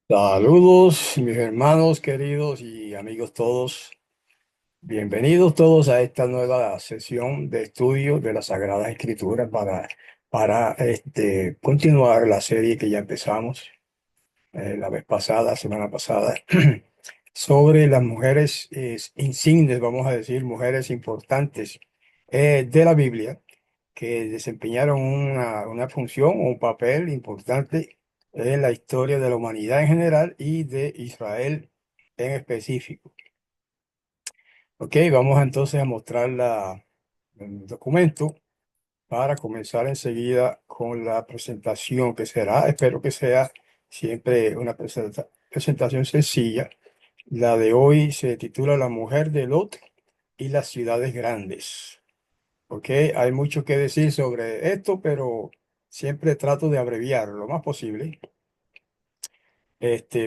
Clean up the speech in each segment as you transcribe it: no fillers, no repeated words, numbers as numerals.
Saludos, mis hermanos queridos y amigos todos. Bienvenidos todos a esta nueva sesión de estudio de las Sagradas Escrituras para continuar la serie que ya empezamos la vez pasada, semana pasada, sobre las mujeres insignes, vamos a decir, mujeres importantes de la Biblia que desempeñaron una función o un papel importante en la historia de la humanidad en general y de Israel en específico. Ok, vamos entonces a mostrar el documento para comenzar enseguida con la presentación que será, espero que sea siempre una presentación sencilla. La de hoy se titula La mujer de Lot y las ciudades grandes. Ok, hay mucho que decir sobre esto, pero siempre trato de abreviar lo más posible,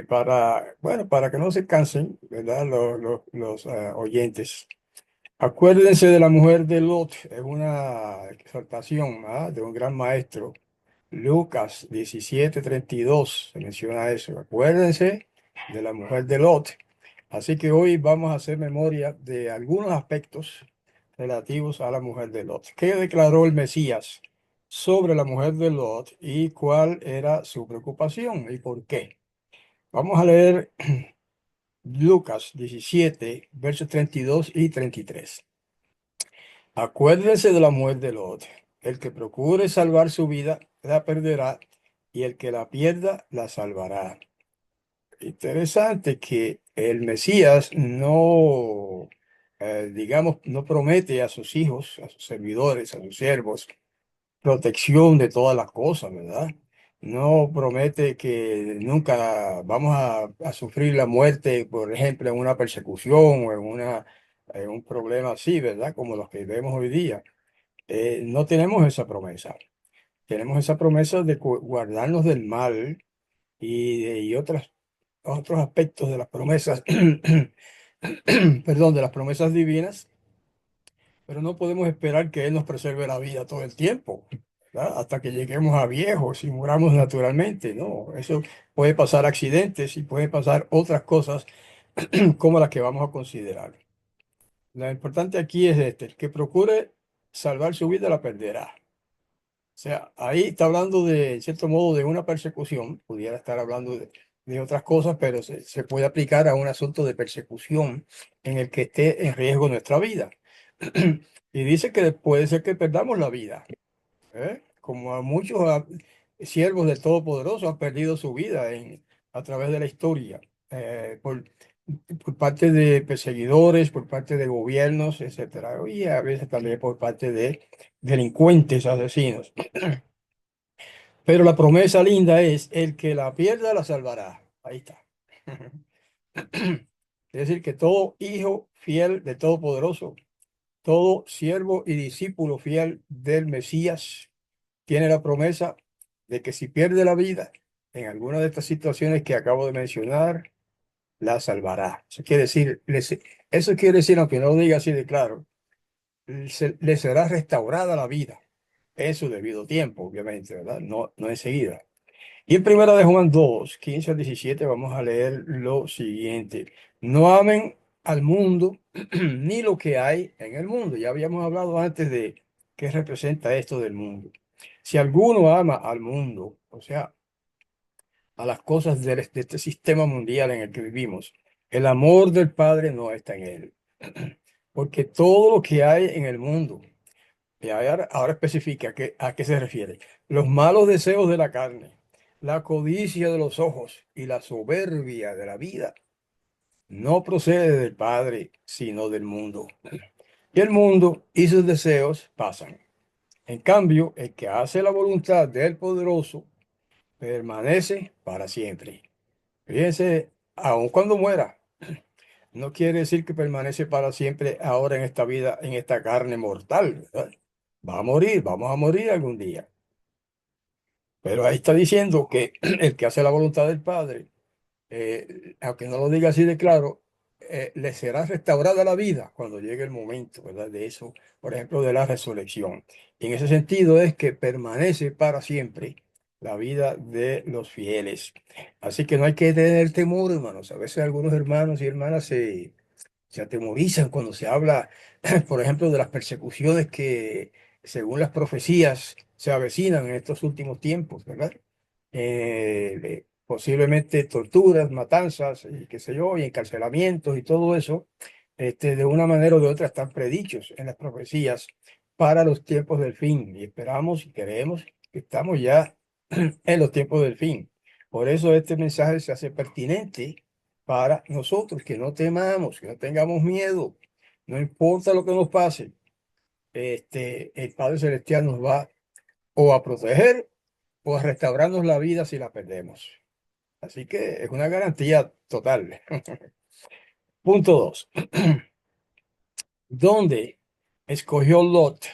para que no se cansen, ¿verdad? Los oyentes. Acuérdense de la mujer de Lot, es una exhortación, ¿ah? De un gran maestro. Lucas 17:32 se menciona eso. Acuérdense de la mujer de Lot. Así que hoy vamos a hacer memoria de algunos aspectos relativos a la mujer de Lot. ¿Qué declaró el Mesías sobre la mujer de Lot y cuál era su preocupación y por qué? Vamos a leer Lucas 17, versos 32 y 33. Acuérdense de la mujer de Lot. El que procure salvar su vida, la perderá, y el que la pierda, la salvará. Interesante que el Mesías no, digamos, no promete a sus hijos, a sus servidores, a sus siervos, protección de todas las cosas, ¿verdad? No promete que nunca vamos a sufrir la muerte, por ejemplo, en una persecución o en un problema así, ¿verdad? Como los que vemos hoy día. No tenemos esa promesa. Tenemos esa promesa de guardarnos del mal y otros aspectos de las promesas, perdón, de las promesas divinas, pero no podemos esperar que Él nos preserve la vida todo el tiempo, ¿verdad? Hasta que lleguemos a viejos y muramos naturalmente, ¿no? Eso puede pasar accidentes y puede pasar otras cosas como las que vamos a considerar. Lo importante aquí es el que procure salvar su vida la perderá. O sea, ahí está hablando de, en cierto modo, de una persecución, pudiera estar hablando de otras cosas, pero se puede aplicar a un asunto de persecución en el que esté en riesgo nuestra vida. Y dice que puede ser que perdamos la vida, ¿eh? Como a muchos siervos del Todopoderoso han perdido su vida a través de la historia, por parte de perseguidores, por parte de gobiernos, etcétera, y a veces también por parte de delincuentes, asesinos. Pero la promesa linda es, el que la pierda la salvará. Ahí está. Es decir, que todo hijo fiel del Todopoderoso, todo siervo y discípulo fiel del Mesías, tiene la promesa de que si pierde la vida en alguna de estas situaciones que acabo de mencionar, la salvará. Eso quiere decir, aunque no lo diga así de claro, le será restaurada la vida en su debido tiempo, obviamente, ¿verdad? No, no enseguida. Y en Primera de Juan 2 15 al 17 vamos a leer lo siguiente. No amen al mundo ni lo que hay en el mundo. Ya habíamos hablado antes de qué representa esto del mundo. Si alguno ama al mundo, o sea, a las cosas de este sistema mundial en el que vivimos, el amor del Padre no está en él. Porque todo lo que hay en el mundo, y ahora especifica a qué se refiere. Los malos deseos de la carne, la codicia de los ojos y la soberbia de la vida no procede del Padre, sino del mundo. Y el mundo y sus deseos pasan. En cambio, el que hace la voluntad del poderoso permanece para siempre. Fíjense, aun cuando muera, no quiere decir que permanece para siempre ahora en esta vida, en esta carne mortal, ¿verdad? Va a morir, vamos a morir algún día. Pero ahí está diciendo que el que hace la voluntad del Padre, aunque no lo diga así de claro, le será restaurada la vida cuando llegue el momento, ¿verdad? De eso, por ejemplo, de la resurrección. Y en ese sentido es que permanece para siempre, la vida de los fieles. Así que no hay que tener temor, hermanos. A veces algunos hermanos y hermanas se atemorizan cuando se habla, por ejemplo, de las persecuciones que, según las profecías, se avecinan en estos últimos tiempos, ¿verdad? Posiblemente torturas, matanzas, y qué sé yo, y encarcelamientos y todo eso, de una manera o de otra están predichos en las profecías para los tiempos del fin. Y esperamos y creemos que estamos ya en los tiempos del fin. Por eso este mensaje se hace pertinente para nosotros, que no temamos, que no tengamos miedo, no importa lo que nos pase, el Padre Celestial nos va o a proteger o a restaurarnos la vida si la perdemos. Así que es una garantía total. Punto 2. ¿Dónde escogió Lot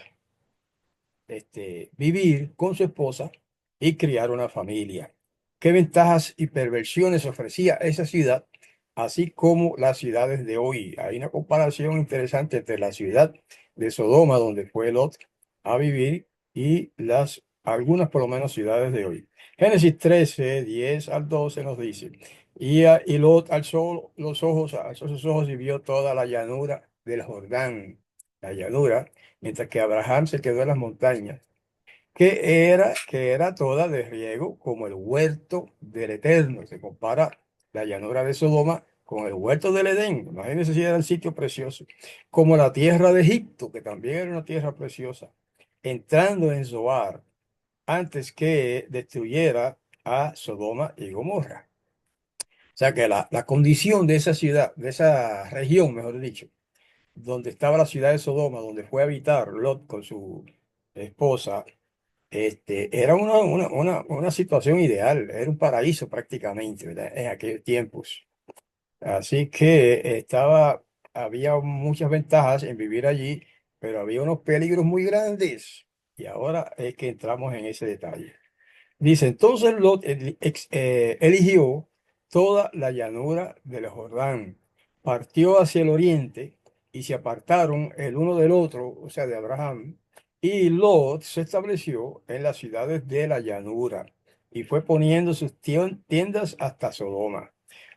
vivir con su esposa y criar una familia? ¿Qué ventajas y perversiones ofrecía esa ciudad, así como las ciudades de hoy? Hay una comparación interesante entre la ciudad de Sodoma, donde fue Lot a vivir, y algunas por lo menos ciudades de hoy. Génesis 13, 10 al 12 nos dice, y Lot alzó sus ojos y vio toda la llanura del Jordán, la llanura, mientras que Abraham se quedó en las montañas, que era toda de riego como el huerto del Eterno. Se compara la llanura de Sodoma con el huerto del Edén. Imagínense si era el sitio precioso. Como la tierra de Egipto, que también era una tierra preciosa, entrando en Zoar antes que destruyera a Sodoma y Gomorra. O sea que la condición de esa ciudad, de esa región, mejor dicho, donde estaba la ciudad de Sodoma, donde fue a habitar Lot con su esposa, era una situación ideal, era un paraíso prácticamente, ¿verdad? En aquellos tiempos. Así que había muchas ventajas en vivir allí, pero había unos peligros muy grandes. Y ahora es que entramos en ese detalle. Dice, entonces Lot eligió toda la llanura del Jordán, partió hacia el oriente y se apartaron el uno del otro, o sea, de Abraham, y Lot se estableció en las ciudades de la llanura y fue poniendo sus tiendas hasta Sodoma.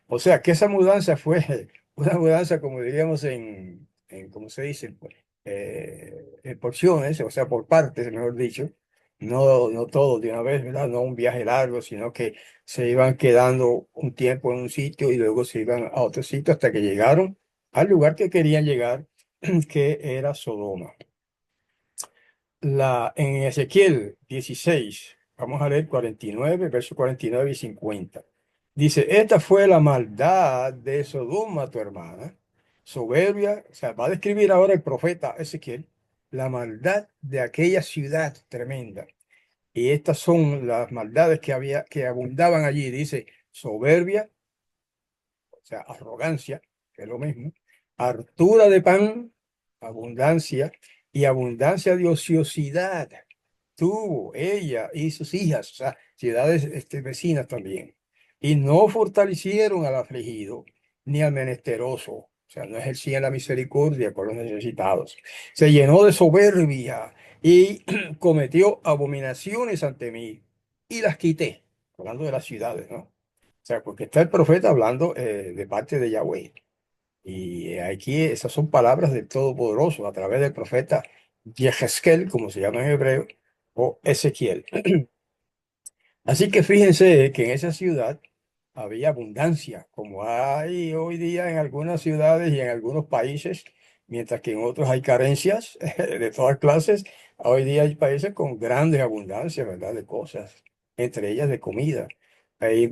O sea, que esa mudanza fue una mudanza, como diríamos ¿cómo se dice? En porciones, o sea, por partes, mejor dicho, no todo de una vez, ¿verdad? No un viaje largo, sino que se iban quedando un tiempo en un sitio y luego se iban a otro sitio hasta que llegaron al lugar que querían llegar, que era Sodoma. En Ezequiel 16, vamos a leer 49, versos 49 y 50. Dice, esta fue la maldad de Sodoma, tu hermana, soberbia. O sea, va a describir ahora el profeta Ezequiel la maldad de aquella ciudad tremenda. Y estas son las maldades que abundaban allí. Dice soberbia, o sea, arrogancia, que es lo mismo, hartura de pan, abundancia, y abundancia de ociosidad tuvo ella y sus hijas, o sea, ciudades vecinas también. Y no fortalecieron al afligido ni al menesteroso, o sea, no ejercían la misericordia con los necesitados. Se llenó de soberbia y cometió abominaciones ante mí y las quité, hablando de las ciudades, ¿no? O sea, porque está el profeta hablando de parte de Yahweh. Y aquí esas son palabras del Todopoderoso a través del profeta Yehezkel, como se llama en hebreo, o Ezequiel. Así que fíjense que en esa ciudad había abundancia, como hay hoy día en algunas ciudades y en algunos países, mientras que en otros hay carencias de todas clases. Hoy día hay países con grandes abundancias, ¿verdad? De cosas, entre ellas de comida.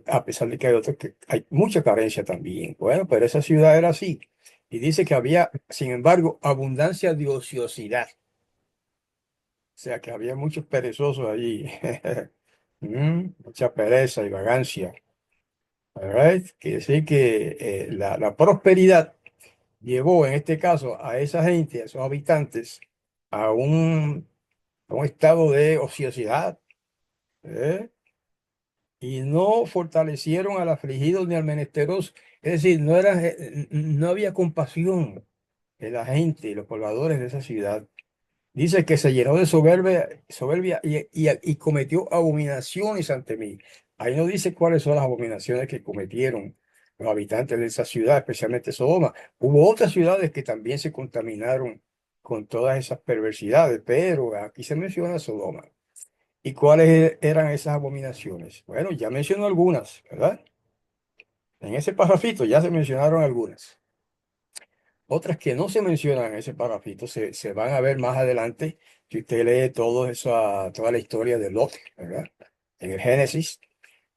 A pesar de que hay otros que hay mucha carencia también. Bueno, pero esa ciudad era así. Y dice que había, sin embargo, abundancia de ociosidad. O sea, que había muchos perezosos allí. Mucha pereza y vagancia. All right. Quiere decir que la prosperidad llevó en este caso a esa gente, a esos habitantes, a un estado de ociosidad, ¿eh? Y no fortalecieron al afligido ni al menesteroso. Es decir, no había compasión de la gente y los pobladores de esa ciudad. Dice que se llenó de soberbia y cometió abominaciones ante mí. Ahí no dice cuáles son las abominaciones que cometieron los habitantes de esa ciudad, especialmente Sodoma. Hubo otras ciudades que también se contaminaron con todas esas perversidades, pero aquí se menciona Sodoma. ¿Y cuáles eran esas abominaciones? Bueno, ya mencionó algunas, ¿verdad? En ese parrafito ya se mencionaron algunas. Otras que no se mencionan en ese parrafito se van a ver más adelante si usted lee toda la historia de Lot, ¿verdad? En el Génesis.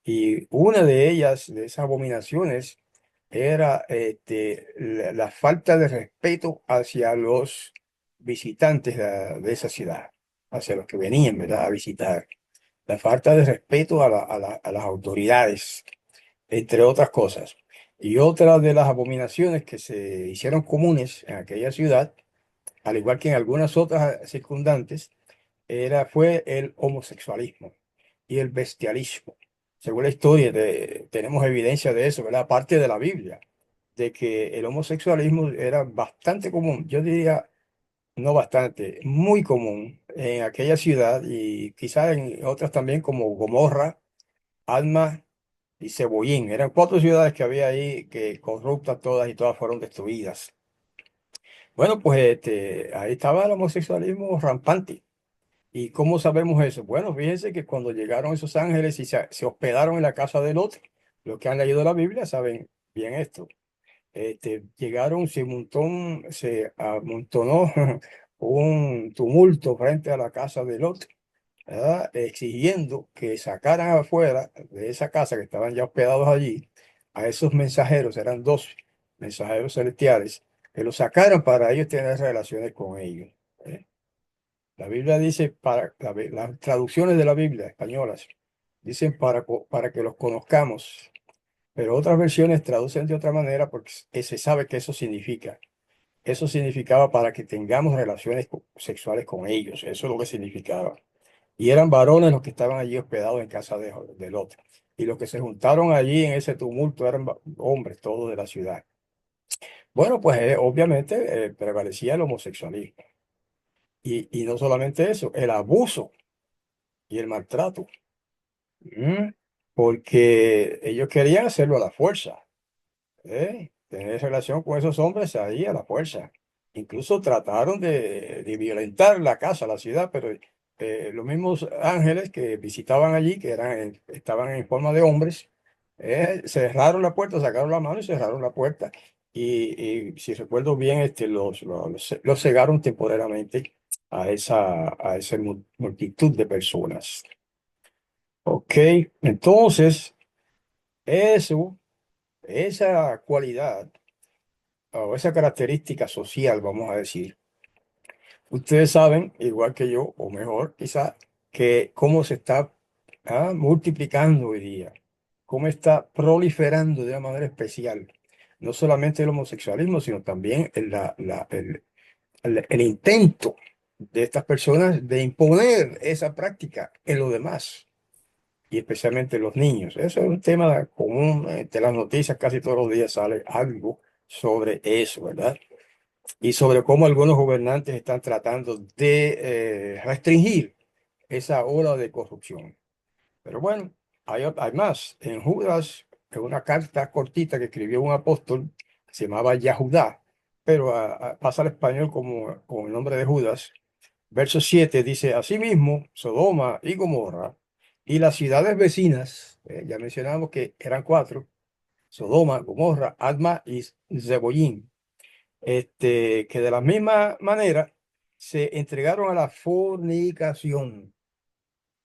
Y una de ellas, de esas abominaciones, era la falta de respeto hacia los visitantes de esa ciudad, hacia los que venían, ¿verdad?, a visitar. La falta de respeto a las autoridades, entre otras cosas. Y otra de las abominaciones que se hicieron comunes en aquella ciudad, al igual que en algunas otras circundantes, fue el homosexualismo y el bestialismo. Según la historia, tenemos evidencia de eso, ¿verdad? Aparte de la Biblia, de que el homosexualismo era bastante común, yo diría, no bastante, muy común en aquella ciudad y quizás en otras también como Gomorra, Alma y Cebollín. Eran cuatro ciudades que había ahí que corruptas todas y todas fueron destruidas. Bueno, pues ahí estaba el homosexualismo rampante. ¿Y cómo sabemos eso? Bueno, fíjense que cuando llegaron esos ángeles y se hospedaron en la casa de Lot, los que han leído la Biblia saben bien esto. Llegaron, se amontonó un tumulto frente a la casa de Lot, ¿verdad? Exigiendo que sacaran afuera de esa casa que estaban ya hospedados allí a esos mensajeros, eran dos mensajeros celestiales, que los sacaran para ellos tener relaciones con ellos. ¿Eh? La Biblia dice, las traducciones de la Biblia españolas dicen para que los conozcamos, pero otras versiones traducen de otra manera porque se sabe que eso significa. Eso significaba para que tengamos relaciones sexuales con ellos, eso es lo que significaba. Y eran varones los que estaban allí hospedados en casa del otro. Y los que se juntaron allí en ese tumulto eran hombres todos de la ciudad. Bueno, pues obviamente prevalecía el homosexualismo. Y no solamente eso, el abuso y el maltrato. ¿Mm? Porque ellos querían hacerlo a la fuerza. Tener relación con esos hombres ahí a la fuerza. Incluso trataron de violentar la casa, la ciudad, pero los mismos ángeles que visitaban allí, que estaban en forma de hombres, cerraron la puerta, sacaron la mano y cerraron la puerta. Y si recuerdo bien, los cegaron temporalmente a esa multitud de personas. Ok, entonces, esa cualidad o esa característica social, vamos a decir, ustedes saben, igual que yo, o mejor quizá, que cómo se está multiplicando hoy día, cómo está proliferando de una manera especial, no solamente el homosexualismo, sino también el intento de estas personas de imponer esa práctica en los demás y especialmente en los niños. Eso es un tema común de las noticias, casi todos los días sale algo sobre eso, ¿verdad? Y sobre cómo algunos gobernantes están tratando de restringir esa ola de corrupción. Pero bueno, hay más. En Judas, en una carta cortita que escribió un apóstol, se llamaba Yahudá, pero pasa al español como con el nombre de Judas. Verso 7 dice, asimismo, Sodoma y Gomorra y las ciudades vecinas, ya mencionamos que eran cuatro, Sodoma, Gomorra, Adma y Zeboyín, que de la misma manera se entregaron a la fornicación.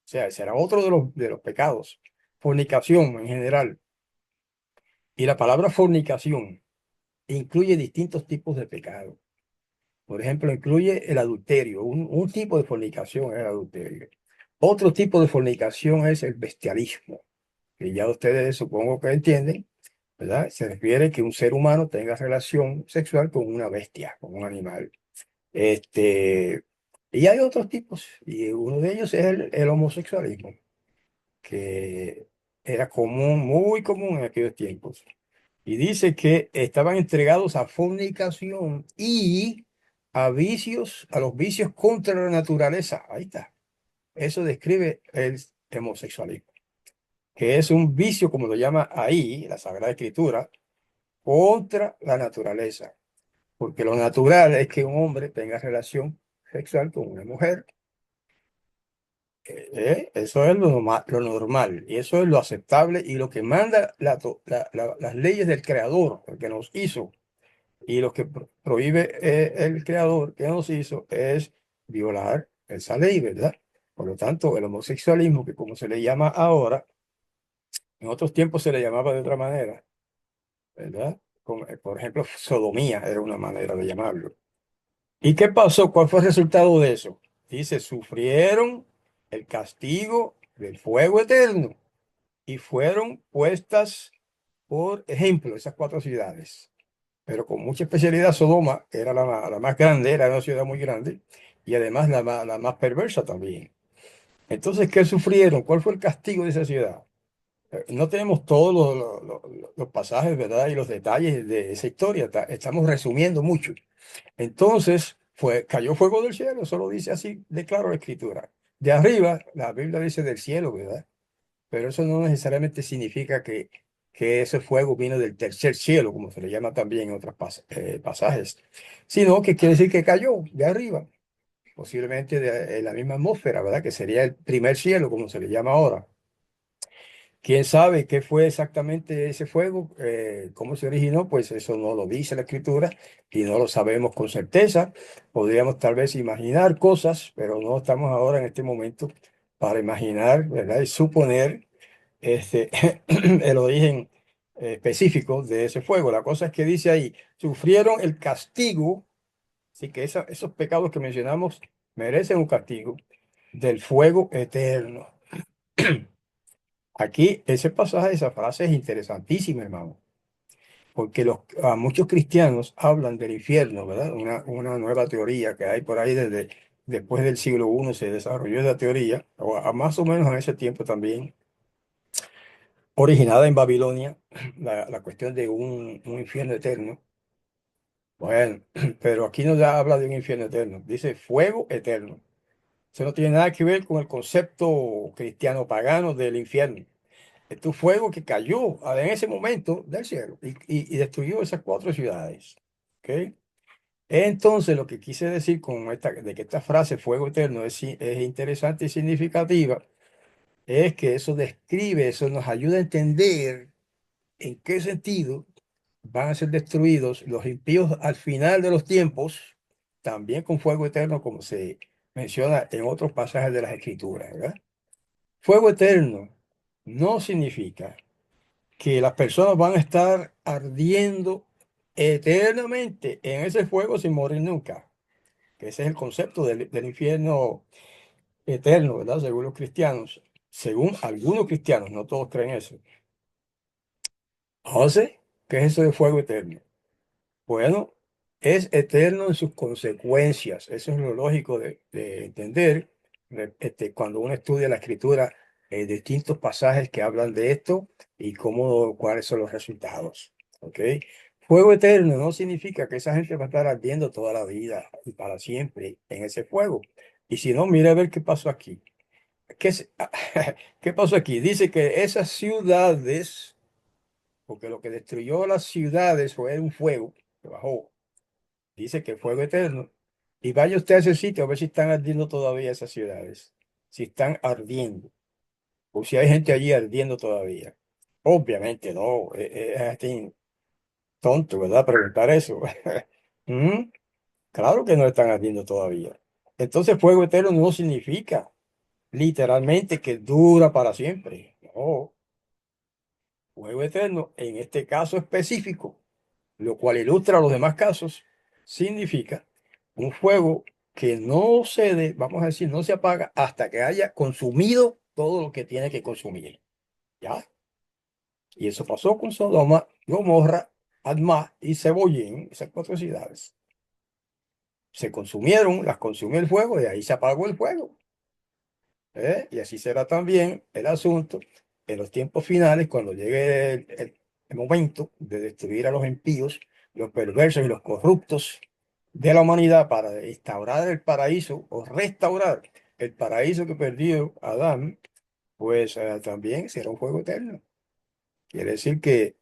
O sea, ese era otro de los pecados. Fornicación en general. Y la palabra fornicación incluye distintos tipos de pecado. Por ejemplo, incluye el adulterio. Un tipo de fornicación es el adulterio. Otro tipo de fornicación es el bestialismo, que ya ustedes supongo que entienden, ¿verdad? Se refiere a que un ser humano tenga relación sexual con una bestia, con un animal. Este, y hay otros tipos, y uno de ellos es el homosexualismo, que era común, muy común en aquellos tiempos. Y dice que estaban entregados a fornicación y a los vicios contra la naturaleza. Ahí está. Eso describe el homosexualismo, que es un vicio, como lo llama ahí la Sagrada Escritura, contra la naturaleza. Porque lo natural es que un hombre tenga relación sexual con una mujer. Eso es lo normal, y eso es lo aceptable y lo que manda las leyes del Creador, el que nos hizo, y lo que prohíbe el Creador que nos hizo es violar esa ley, ¿verdad? Por lo tanto, el homosexualismo, que como se le llama ahora, en otros tiempos se le llamaba de otra manera, ¿verdad? Por ejemplo, sodomía era una manera de llamarlo. ¿Y qué pasó? ¿Cuál fue el resultado de eso? Dice, sufrieron el castigo del fuego eterno y fueron puestas, por ejemplo, esas cuatro ciudades, pero con mucha especialidad. Sodoma era la más grande, era una ciudad muy grande y además la más perversa también. Entonces, ¿qué sufrieron? ¿Cuál fue el castigo de esa ciudad? No tenemos todos los pasajes, ¿verdad? Y los detalles de esa historia. Estamos resumiendo mucho. Entonces, cayó fuego del cielo, eso lo dice así, de claro la Escritura. De arriba, la Biblia dice del cielo, ¿verdad? Pero eso no necesariamente significa que ese fuego vino del tercer cielo, como se le llama también en otros pasajes, sino que quiere decir que cayó de arriba, posiblemente de la misma atmósfera, ¿verdad? Que sería el primer cielo, como se le llama ahora. ¿Quién sabe qué fue exactamente ese fuego? ¿Cómo se originó? Pues eso no lo dice la Escritura y no lo sabemos con certeza. Podríamos tal vez imaginar cosas, pero no estamos ahora en este momento para imaginar, ¿verdad? Y suponer este, el origen específico de ese fuego. La cosa es que dice ahí, sufrieron el castigo, así que esos pecados que mencionamos merecen un castigo del fuego eterno. Aquí, ese pasaje, esa frase es interesantísima, hermano, porque muchos cristianos hablan del infierno, ¿verdad? Una nueva teoría que hay por ahí desde después del siglo I se desarrolló esa teoría, o más o menos en ese tiempo también, originada en Babilonia, la cuestión de un infierno eterno. Bueno, pero aquí no habla de un infierno eterno, dice fuego eterno. Eso no tiene nada que ver con el concepto cristiano pagano del infierno. Este fuego que cayó en ese momento del cielo y destruyó esas cuatro ciudades. ¿Ok? Entonces, lo que quise decir con de que esta frase fuego eterno es interesante y significativa, es que eso describe, eso nos ayuda a entender en qué sentido van a ser destruidos los impíos al final de los tiempos, también con fuego eterno, como se menciona en otros pasajes de las Escrituras, ¿verdad? Fuego eterno no significa que las personas van a estar ardiendo eternamente en ese fuego sin morir nunca, que ese es el concepto del infierno eterno, ¿verdad? Según los cristianos, según algunos cristianos, no todos creen eso. Entonces, ¿qué es eso de fuego eterno? Bueno, es eterno en sus consecuencias. Eso es lo lógico de entender cuando uno estudia la escritura, distintos pasajes que hablan de esto y cuáles son los resultados. ¿Ok? Fuego eterno no significa que esa gente va a estar ardiendo toda la vida y para siempre en ese fuego. Y si no, mira a ver qué pasó aquí. ¿Qué pasó aquí? Dice que esas ciudades, porque lo que destruyó las ciudades fue un fuego que bajó. Dice que fuego eterno. Y vaya usted a ese sitio a ver si están ardiendo todavía esas ciudades. Si están ardiendo. O si hay gente allí ardiendo todavía. Obviamente no. Es tonto, ¿verdad? Preguntar eso. Mm, Claro que no están ardiendo todavía. Entonces fuego eterno no significa literalmente que dura para siempre. No. Fuego eterno, en este caso específico, lo cual ilustra los demás casos, significa un fuego que no cede, vamos a decir, no se apaga hasta que haya consumido todo lo que tiene que consumir. ¿Ya? Y eso pasó con Sodoma, Gomorra, Admá y Cebollín, esas cuatro ciudades. Se consumieron, las consumió el fuego y ahí se apagó el fuego. Y así será también el asunto en los tiempos finales, cuando llegue el momento de destruir a los impíos, los perversos y los corruptos. de la humanidad para instaurar el paraíso o restaurar el paraíso que perdió Adán, pues también será un fuego eterno. Quiere decir que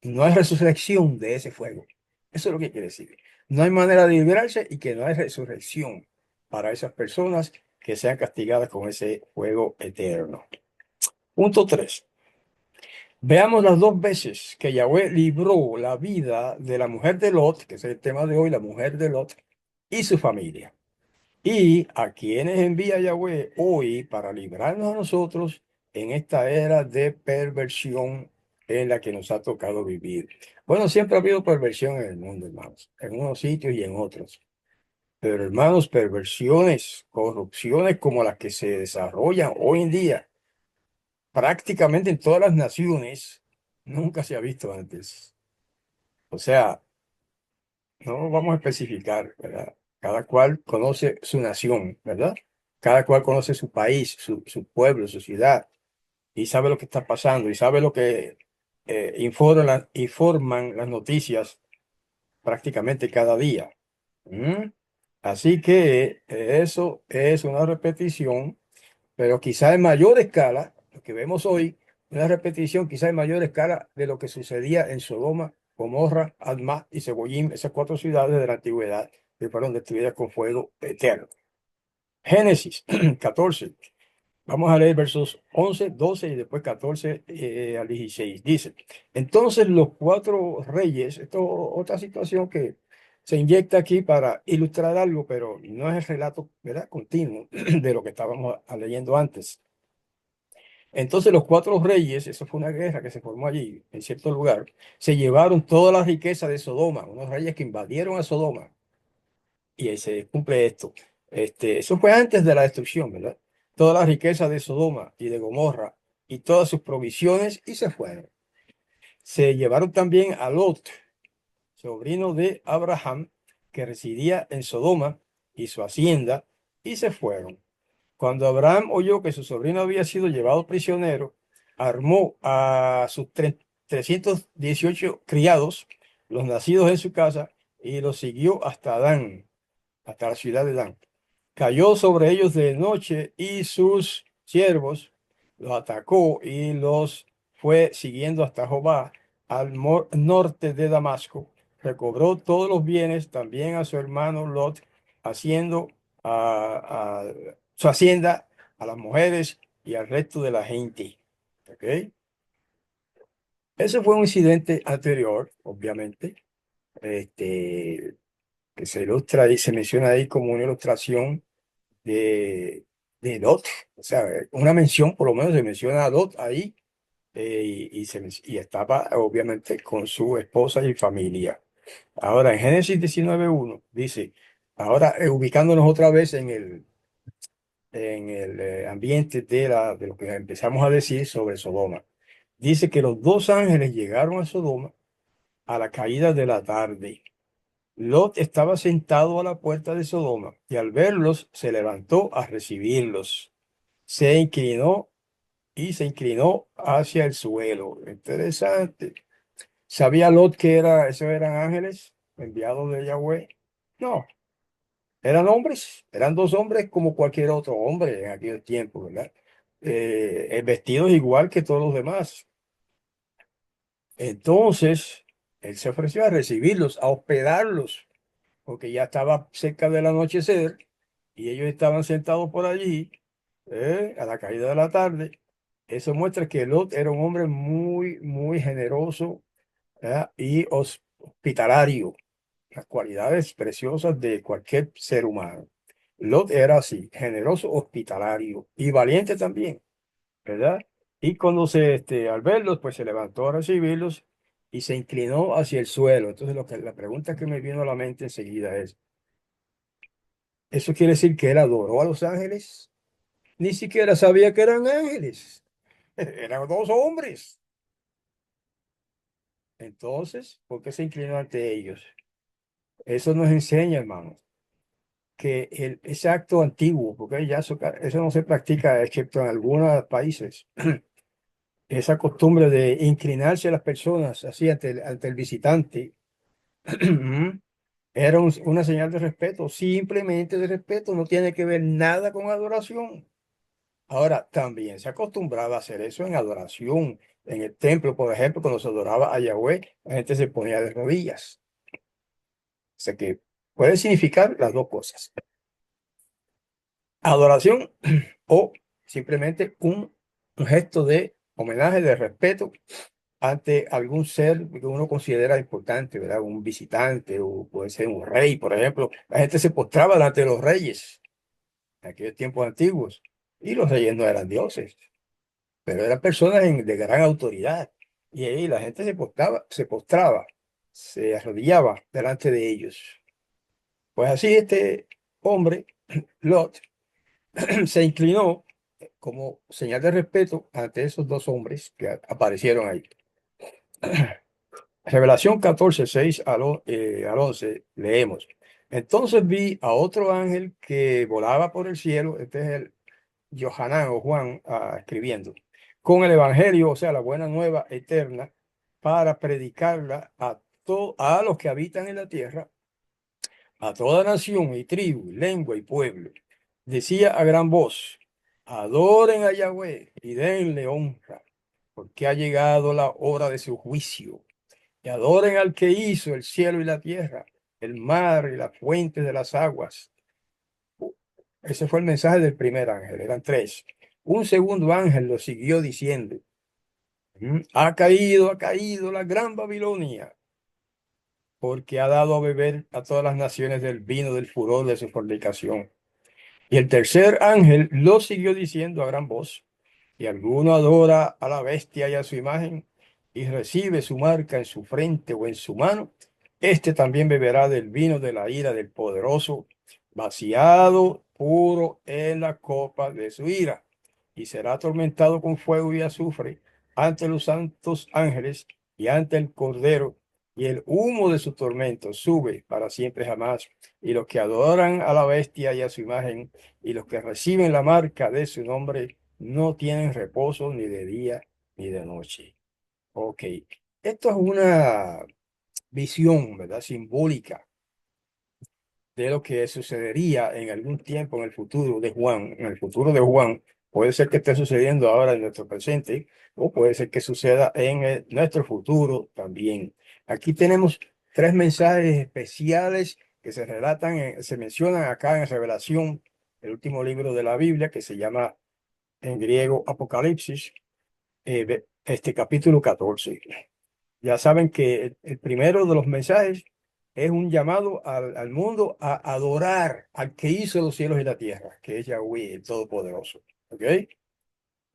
no hay resurrección de ese fuego. Eso es lo que quiere decir. No hay manera de librarse y que no hay resurrección para esas personas que sean castigadas con ese fuego eterno. Punto 3. Veamos las dos veces que Yahweh libró la vida de la mujer de Lot, que es el tema de hoy, la mujer de Lot, y su familia. Y a quienes envía Yahweh hoy para librarnos a nosotros en esta era de perversión en la que nos ha tocado vivir. Bueno, siempre ha habido perversión en el mundo, hermanos, en unos sitios y en otros. Pero, hermanos, perversiones, corrupciones como las que se desarrollan hoy en día, prácticamente en todas las naciones, nunca se ha visto antes. O sea, no vamos a especificar, ¿verdad? Cada cual conoce su nación, ¿verdad? Cada cual conoce su país, su pueblo, su ciudad, y sabe lo que está pasando, y sabe lo que informan las noticias prácticamente cada día. ¿Mm? Así que eso es una repetición, pero quizá en mayor escala, lo que vemos hoy, una repetición quizá en mayor escala de lo que sucedía en Sodoma, Gomorra, Admá y Seboyim, esas cuatro ciudades de la antigüedad que fueron destruidas con fuego eterno. Génesis 14. Vamos a leer versos 11, 12 y después 14 al 16. Dice, entonces los cuatro reyes, esto es otra situación que se inyecta aquí para ilustrar algo, pero no es el relato, ¿verdad?, continuo de lo que estábamos leyendo antes. Entonces los cuatro reyes, eso fue una guerra que se formó allí, en cierto lugar, se llevaron toda la riqueza de Sodoma, unos reyes que invadieron a Sodoma, y ahí se cumple esto. Eso fue antes de la destrucción, ¿verdad? Toda la riqueza de Sodoma y de Gomorra y todas sus provisiones y se fueron. Se llevaron también a Lot, sobrino de Abraham, que residía en Sodoma y su hacienda, y se fueron. Cuando Abraham oyó que su sobrino había sido llevado prisionero, armó a sus 318 criados, los nacidos en su casa, y los siguió hasta Adán, hasta la ciudad de Dan. Cayó sobre ellos de noche y sus siervos los atacó y los fue siguiendo hasta Jobá, al norte de Damasco. Recobró todos los bienes, también a su hermano Lot, haciendo a su hacienda, a las mujeres y al resto de la gente. ¿Ok? Ese fue un incidente anterior, obviamente, que se ilustra y se menciona ahí como una ilustración de, de Lot. O sea, una mención, por lo menos se menciona a Lot ahí, y estaba obviamente con su esposa y familia. Ahora, en Génesis 19:1 dice, ahora ubicándonos otra vez en el ambiente de lo que empezamos a decir sobre Sodoma. Dice que los dos ángeles llegaron a Sodoma a la caída de la tarde. Lot estaba sentado a la puerta de Sodoma y al verlos se levantó a recibirlos. Se inclinó se inclinó hacia el suelo. Interesante. ¿Sabía Lot que esos eran ángeles enviados de Yahweh? No, eran hombres, eran dos hombres como cualquier otro hombre en aquel tiempo, ¿verdad? Vestidos igual que todos los demás. Entonces, él se ofreció a recibirlos, a hospedarlos porque ya estaba cerca del anochecer y ellos estaban sentados por allí a la caída de la tarde. Eso muestra que Lot era un hombre muy, muy generoso, ¿verdad?, y hospitalario, las cualidades preciosas de cualquier ser humano. Lot era así, generoso, hospitalario y valiente también, ¿verdad? Y cuando al verlos, pues se levantó a recibirlos y se inclinó hacia el suelo. Entonces, la pregunta que me vino a la mente enseguida es, ¿eso quiere decir que él adoró a los ángeles? Ni siquiera sabía que eran ángeles. Eran dos hombres. Entonces, ¿por qué se inclinó ante ellos? Eso nos enseña, hermano, que ese acto antiguo, porque ya eso no se practica excepto en algunos países, esa costumbre de inclinarse a las personas así ante el visitante, Era una señal de respeto, simplemente de respeto, no tiene que ver nada con adoración. Ahora, también se acostumbraba a hacer eso en adoración. En el templo, por ejemplo, cuando se adoraba a Yahweh, la gente se ponía de rodillas. O sea que puede significar las dos cosas. Adoración o simplemente un gesto de homenaje, de respeto ante algún ser que uno considera importante, ¿verdad? Un visitante o puede ser un rey, por ejemplo. La gente se postraba delante de los reyes en aquellos tiempos antiguos y los reyes no eran dioses, pero eran personas de gran autoridad. Y ahí la gente se postraba, se arrodillaba delante de ellos. Pues así este hombre, Lot, se inclinó como señal de respeto ante esos dos hombres que aparecieron ahí. Revelación 14 6 al 11, leemos. Entonces vi a otro ángel que volaba por el cielo, este es el Johanán o Juan escribiendo, con el Evangelio, o sea, la buena nueva eterna, para predicarla a los que habitan en la tierra, a toda nación y tribu, lengua y pueblo. Decía a gran voz, adoren a Yahweh y denle honra, porque ha llegado la hora de su juicio. Y adoren al que hizo el cielo y la tierra, el mar y las fuentes de las aguas. Ese fue el mensaje del primer ángel, eran tres. Un segundo ángel lo siguió diciendo, ha caído la gran Babilonia, porque ha dado a beber a todas las naciones del vino del furor de su fornicación. Y el tercer ángel lo siguió diciendo a gran voz, y alguno adora a la bestia y a su imagen, y recibe su marca en su frente o en su mano, este también beberá del vino de la ira del poderoso, vaciado puro en la copa de su ira, y será atormentado con fuego y azufre ante los santos ángeles y ante el Cordero, y el humo de su tormento sube para siempre jamás. Y los que adoran a la bestia y a su imagen, y los que reciben la marca de su nombre, no tienen reposo ni de día ni de noche. Ok, esto es una visión, ¿verdad? Simbólica de lo que sucedería en algún tiempo en el futuro de Juan. En el futuro de Juan puede ser que esté sucediendo ahora en nuestro presente o puede ser que suceda en nuestro futuro también. Aquí tenemos tres mensajes especiales que se relatan, se mencionan acá en Revelación, el último libro de la Biblia, que se llama en griego Apocalipsis, este capítulo 14. Ya saben que el primero de los mensajes es un llamado al mundo a adorar al que hizo los cielos y la tierra, que es Yahweh, el Todopoderoso. ¿Ok?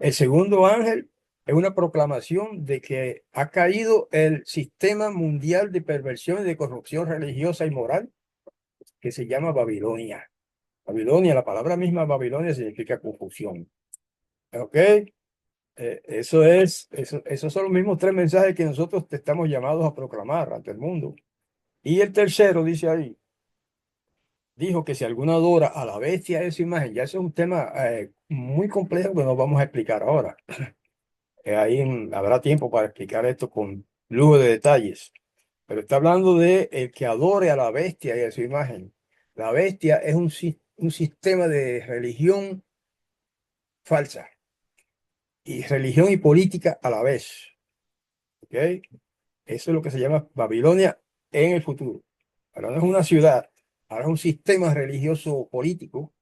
El segundo ángel es una proclamación de que ha caído el sistema mundial de perversión y de corrupción religiosa y moral que se llama Babilonia. Babilonia, la palabra misma Babilonia significa confusión. ¿Ok? Esos son los mismos tres mensajes que nosotros te estamos llamados a proclamar ante el mundo. Y el tercero dice ahí, dijo que si alguno adora a la bestia de su imagen, ya eso es un tema muy complejo que nos vamos a explicar ahora. Ahí habrá tiempo para explicar esto con lujo de detalles. Pero está hablando de el que adore a la bestia y a su imagen. La bestia es un sistema de religión falsa y religión y política a la vez. ¿Ok? Eso es lo que se llama Babilonia en el futuro. Ahora no es una ciudad, ahora es un sistema religioso político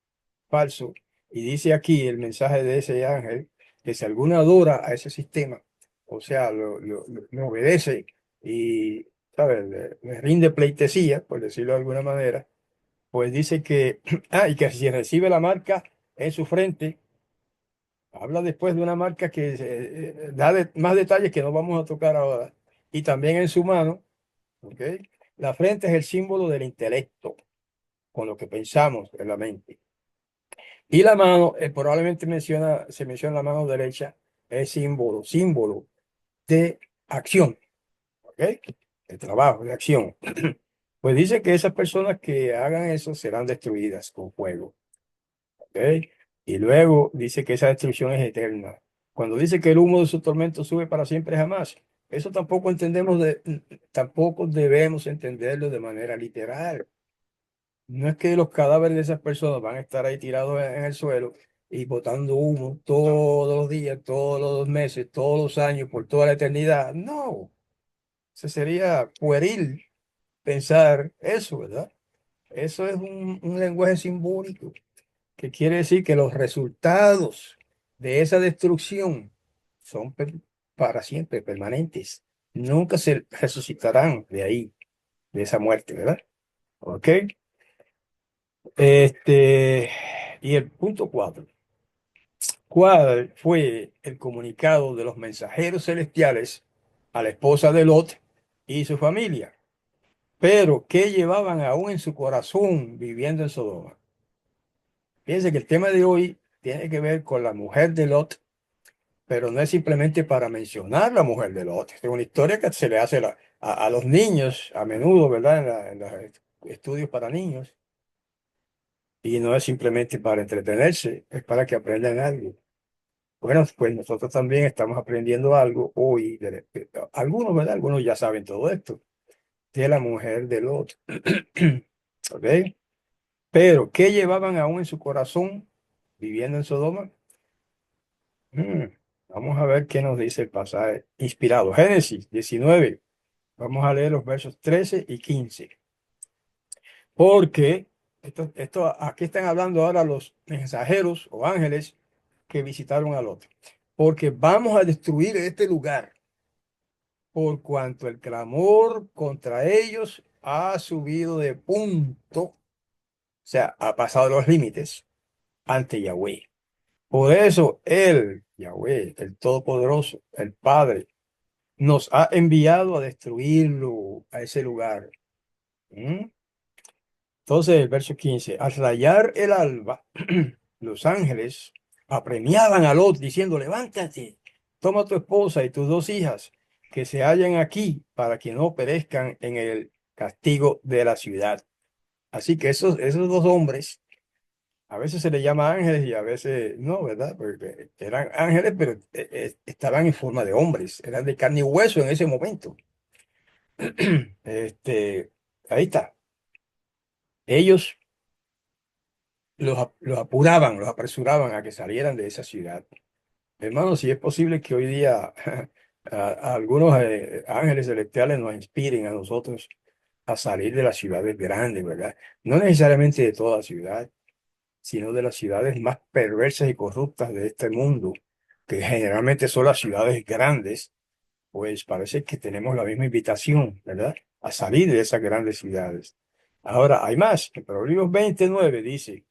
falso. Y dice aquí el mensaje de ese ángel que si alguno adora a ese sistema, o sea, le obedece y, ¿sabes? Le rinde pleitesía, por decirlo de alguna manera, pues dice que, y que si recibe la marca en su frente, habla después de una marca que da más detalles que no vamos a tocar ahora, y también en su mano. ¿Ok? La frente es el símbolo del intelecto, con lo que pensamos en la mente. Y la mano, probablemente se menciona la mano derecha, es símbolo de acción, ¿ok? De trabajo, de acción. Pues dice que esas personas que hagan eso serán destruidas con fuego, ¿ok? Y luego dice que esa destrucción es eterna. Cuando dice que el humo de su tormento sube para siempre jamás, Eso tampoco debemos entenderlo de manera literal. No es que los cadáveres de esas personas van a estar ahí tirados en el suelo y botando humo todos los días, todos los meses, todos los años, por toda la eternidad. No, eso sería pueril pensar eso, ¿verdad? Eso es un lenguaje simbólico que quiere decir que los resultados de esa destrucción son para siempre, permanentes. Nunca se resucitarán de ahí, de esa muerte, ¿verdad? ¿Ok? Este, y el punto 4. ¿Cuál fue el comunicado de los mensajeros celestiales a la esposa de Lot y su familia? Pero ¿qué llevaban aún en su corazón viviendo en Sodoma? Fíjense que el tema de hoy tiene que ver con la mujer de Lot, pero no es simplemente para mencionar la mujer de Lot. Es una historia que se le hace a los niños a menudo, ¿verdad? En los estudios para niños. Y no es simplemente para entretenerse, es para que aprendan algo. Bueno, pues nosotros también estamos aprendiendo algo hoy. Algunos, ¿verdad? Algunos ya saben todo esto, de la mujer de Lot. ¿Ok? Pero, ¿qué llevaban aún en su corazón viviendo en Sodoma? Mm, Vamos a ver qué nos dice el pasaje inspirado. Génesis 19. Vamos a leer los versos 13 y 15. Porque aquí están hablando ahora los mensajeros o ángeles que visitaron a Lot. Porque vamos a destruir este lugar por cuanto el clamor contra ellos ha subido de punto, o sea, ha pasado los límites ante Yahweh. Por eso él, Yahweh, el Todopoderoso, el Padre, nos ha enviado a destruirlo, a ese lugar. ¿Mm? Entonces, el verso 15, al rayar el alba, los ángeles apremiaban a Lot diciendo, levántate, toma a tu esposa y tus dos hijas que se hallan aquí para que no perezcan en el castigo de la ciudad. Así que esos dos hombres, a veces se les llama ángeles y a veces no, ¿verdad? Porque eran ángeles, pero estaban en forma de hombres, eran de carne y hueso en ese momento. Este, ahí está. Ellos los apuraban, los apresuraban a que salieran de esa ciudad. Hermano, si es posible que hoy día a algunos ángeles celestiales nos inspiren a nosotros a salir de las ciudades grandes, ¿verdad? No necesariamente de toda ciudad, sino de las ciudades más perversas y corruptas de este mundo, que generalmente son las ciudades grandes, pues parece que tenemos la misma invitación, ¿verdad? A salir de esas grandes ciudades. Ahora, hay más. En Proverbios 29 dice,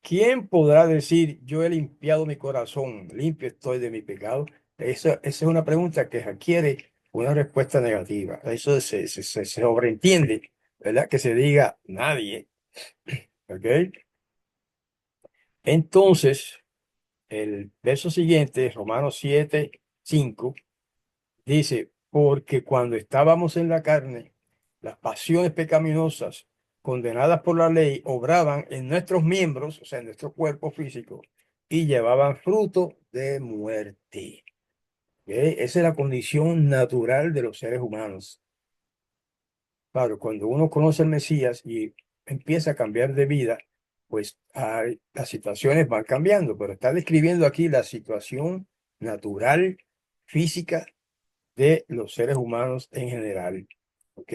¿quién podrá decir, yo he limpiado mi corazón, limpio estoy de mi pecado? Esa es una pregunta que requiere una respuesta negativa. Eso se sobreentiende, ¿verdad? Que se diga nadie, ¿ok? Entonces, el verso siguiente, Romanos 7:5 dice, porque cuando estábamos en la carne, las pasiones pecaminosas condenadas por la ley obraban en nuestros miembros, o sea, en nuestro cuerpo físico, y llevaban fruto de muerte. ¿Ok? Esa es la condición natural de los seres humanos. Claro, cuando uno conoce al Mesías y empieza a cambiar de vida, pues las situaciones van cambiando, pero está describiendo aquí la situación natural, física de los seres humanos en general. ¿Ok?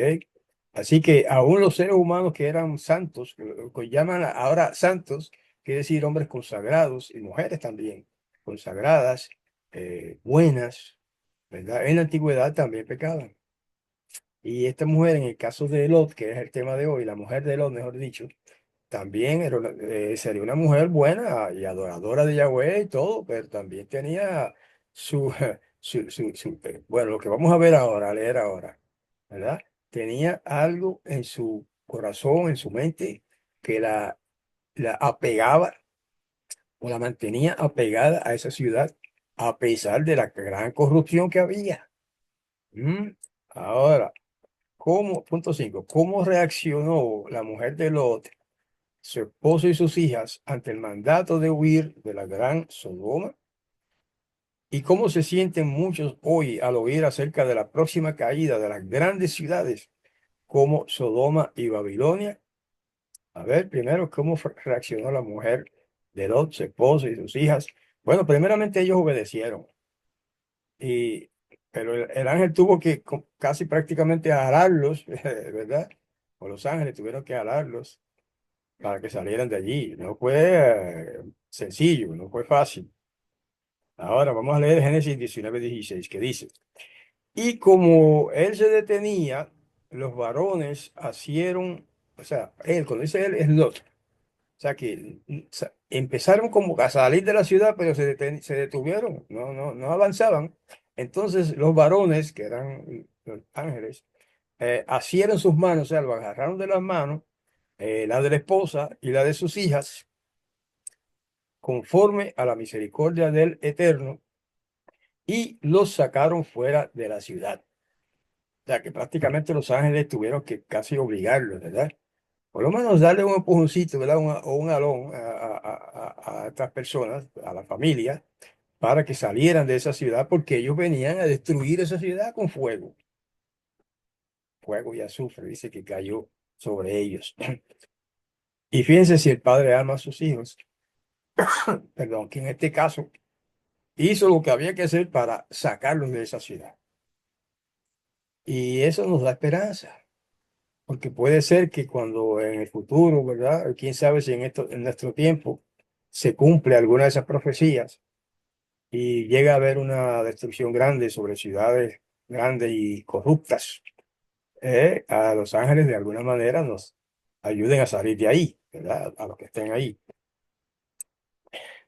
Así que aún los seres humanos que eran santos, que lo que llaman ahora santos, quiere decir hombres consagrados y mujeres también, consagradas, buenas, ¿verdad? En la antigüedad también pecaban. Y esta mujer, en el caso de Lot, que es el tema de hoy, la mujer de Lot, mejor dicho, también sería una mujer buena y adoradora de Yahweh y todo, pero también tenía su, bueno, lo que vamos a ver ahora, a leer ahora, ¿verdad? Tenía algo en su corazón, en su mente, que la apegaba o la mantenía apegada a esa ciudad, a pesar de la gran corrupción que había. ¿Mm? Ahora, punto 5, ¿cómo reaccionó la mujer de Lot, su esposo y sus hijas ante el mandato de huir de la gran Sodoma? ¿Y cómo se sienten muchos hoy al oír acerca de la próxima caída de las grandes ciudades como Sodoma y Babilonia? A ver, primero, ¿cómo reaccionó la mujer de Lot, su esposo y sus hijas? Bueno, primeramente ellos obedecieron, y, pero el ángel tuvo que casi prácticamente jalarlos, ¿verdad? O los ángeles tuvieron que jalarlos para que salieran de allí. No fue sencillo, no fue fácil. Ahora vamos a leer Génesis 19:16, que dice: Y como él se detenía, los varones hicieron, o sea, él, cuando dice él, es Lot. O sea que empezaron como a salir de la ciudad, pero se detuvieron, no avanzaban. Entonces los varones, que eran los ángeles, asieron sus manos, o sea, lo agarraron de las manos, la de la esposa y la de sus hijas, conforme a la misericordia del Eterno, y los sacaron fuera de la ciudad. O sea que prácticamente los ángeles tuvieron que casi obligarlos, ¿verdad? Por lo menos darle un empujoncito, ¿verdad? O un alón a estas personas, a la familia, para que salieran de esa ciudad, porque ellos venían a destruir esa ciudad con fuego. Fuego y azufre, dice que cayó sobre ellos. Y fíjense si el padre ama a sus hijos, perdón, que en este caso hizo lo que había que hacer para sacarlos de esa ciudad. Y eso nos da esperanza. Porque puede ser que cuando en el futuro, ¿verdad? Quién sabe si en nuestro tiempo se cumple alguna de esas profecías y llega a haber una destrucción grande sobre ciudades grandes y corruptas. A los ángeles de alguna manera nos ayuden a salir de ahí, ¿verdad? A los que estén ahí.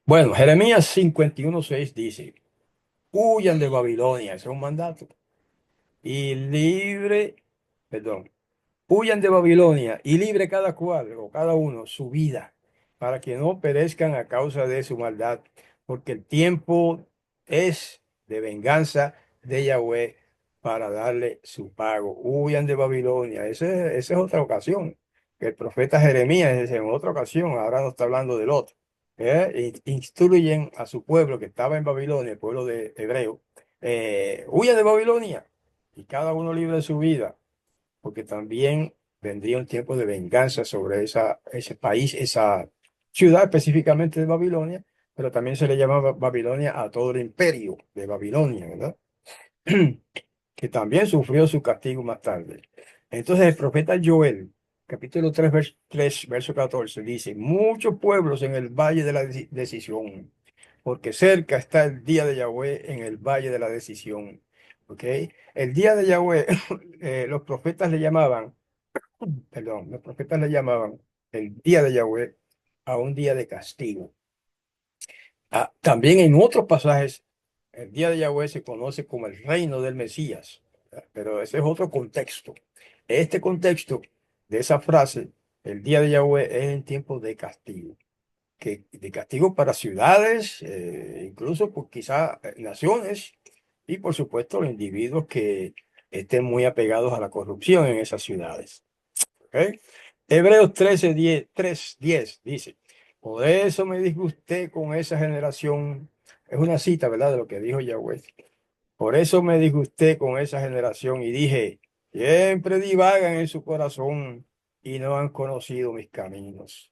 Bueno, Jeremías 51:6 dice: Huyan de Babilonia, ese es un mandato, y libre, perdón, huyan de Babilonia y libre cada cual o cada uno su vida, para que no perezcan a causa de su maldad, porque el tiempo es de venganza de Yahweh para darle su pago. Huyan de Babilonia. Esa es otra ocasión. El profeta Jeremías es en otra ocasión, ahora no está hablando del otro. Instruyen a su pueblo que estaba en Babilonia, el pueblo de hebreo, huyan de Babilonia y cada uno libre de su vida, porque también vendría un tiempo de venganza sobre ese país, esa ciudad específicamente de Babilonia, pero también se le llama Babilonia a todo el imperio de Babilonia, ¿verdad? Que también sufrió su castigo más tarde. Entonces el profeta Joel, capítulo 3 verso 14, dice: Muchos pueblos en el valle de la decisión, porque cerca está el día de Yahweh en el valle de la decisión. ¿Ok? El día de Yahweh, los profetas le llamaban, perdón, los profetas le llamaban el día de Yahweh a un día de castigo. También en otros pasajes, el día de Yahweh se conoce como el reino del Mesías, ¿verdad? Pero ese es otro contexto. Este contexto de esa frase, el día de Yahweh, es en tiempo de castigo, de castigo para ciudades, incluso por quizá naciones, y por supuesto los individuos que estén muy apegados a la corrupción en esas ciudades. ¿Ok? Hebreos 3:10 dice: Por eso me disgusté con esa generación. Es una cita, ¿verdad? De lo que dijo Yahweh. Por eso me disgusté con esa generación y dije: Siempre divagan en su corazón y no han conocido mis caminos.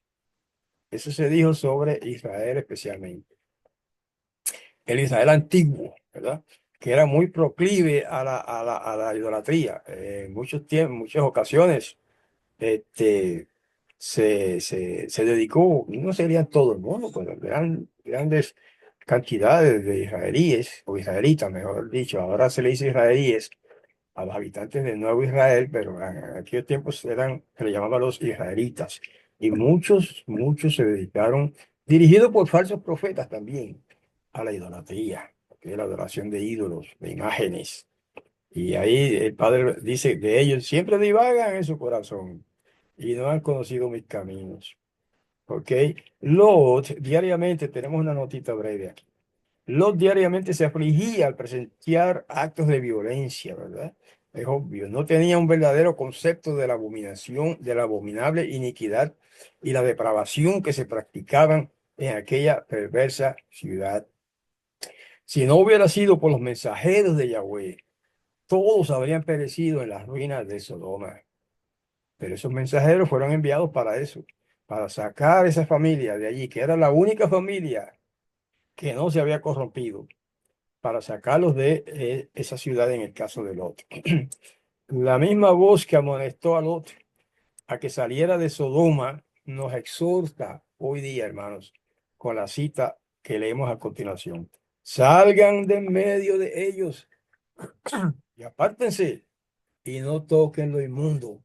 Eso se dijo sobre Israel especialmente. El Israel antiguo, ¿verdad? Que era muy proclive a la idolatría. En muchos tiempos, muchas ocasiones este, se dedicó, no serían todo el mundo, pero grandes cantidades de israelíes, o israelitas, mejor dicho. Ahora se le dice israelíes a los habitantes del Nuevo Israel, pero en aquellos tiempos se le llamaban los israelitas. Y muchos se dedicaron, dirigidos por falsos profetas también, a la idolatría, que es la adoración de ídolos, de imágenes. Y ahí el Padre dice de ellos: siempre divagan en su corazón y no han conocido mis caminos. ¿Ok? Lot, diariamente, tenemos una notita breve aquí. Lot diariamente se afligía al presenciar actos de violencia, ¿verdad? Es obvio, no tenía un verdadero concepto de la abominación, de la abominable iniquidad y la depravación que se practicaban en aquella perversa ciudad. Si no hubiera sido por los mensajeros de Yahweh, todos habrían perecido en las ruinas de Sodoma. Pero esos mensajeros fueron enviados para eso, para sacar esa familia de allí, que era la única familia que no se había corrompido, para sacarlos de esa ciudad en el caso de Lot. La misma voz que amonestó a Lot a que saliera de Sodoma nos exhorta hoy día, hermanos, con la cita que leemos a continuación. Salgan de en medio de ellos y apártense y no toquen lo inmundo.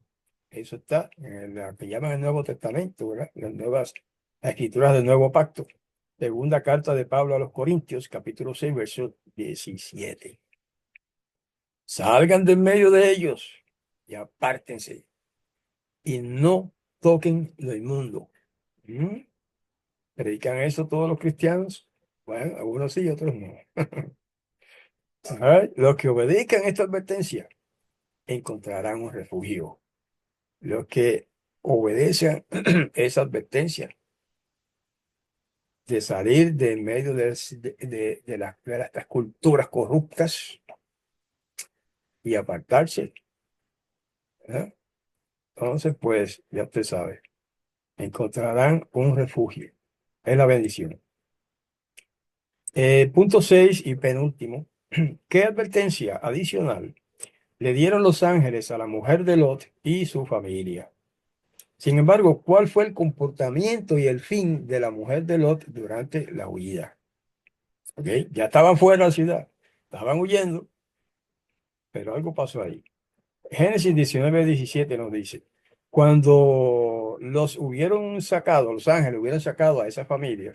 Eso está en lo que llaman el Nuevo Testamento, ¿verdad? Las nuevas escrituras del Nuevo Pacto. Segunda carta de Pablo a los Corintios, capítulo 6, verso 17. Salgan de en medio de ellos y apártense y no toquen lo inmundo. ¿Mm? ¿Predican eso todos los cristianos? Bueno, algunos sí, otros no. Los que obedezcan esta advertencia encontrarán un refugio. Los que obedecen esa advertencia de salir de en medio de estas culturas corruptas y apartarse, ¿verdad? Entonces, pues, ya usted sabe, encontrarán un refugio. Es la bendición. Punto 6 y penúltimo. ¿Qué advertencia adicional le dieron los ángeles a la mujer de Lot y su familia? Sin embargo, ¿cuál fue el comportamiento y el fin de la mujer de Lot durante la huida? ¿Ok? Ya estaban fuera de la ciudad, estaban huyendo, pero algo pasó ahí. Génesis 19:17 nos dice, cuando los hubieron sacado, los ángeles hubieran sacado a esa familia,